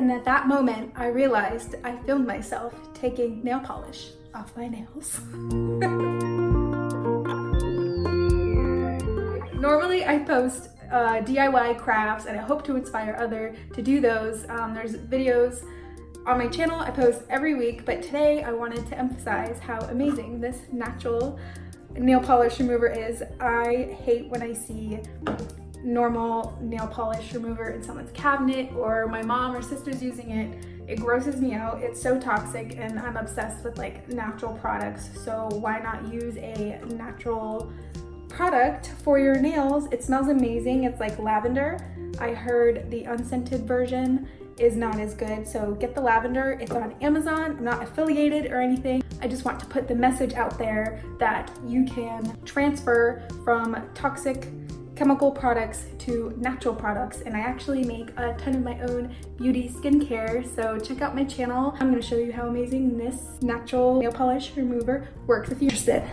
And at that moment, I realized I filmed myself taking nail polish off my nails. Normally I post DIY crafts and I hope to inspire others to do those. There's videos on my channel I post every week, but today I wanted to emphasize how amazing this natural nail polish remover is. I hate when I see normal nail polish remover in someone's cabinet or my mom or sister's using it. It grosses me out. It's so toxic, and I'm obsessed with like natural products. So why not use a natural product for your nails? It smells amazing. It's like lavender. I heard the unscented version is not as good, so get the lavender. It's on Amazon. I'm not affiliated or anything. I just want to put the message out there that you can transfer from toxic chemical products to natural products, and I actually make a ton of my own beauty skincare, so check out my channel. I'm going to show you how amazing this natural nail polish remover works if you're interested.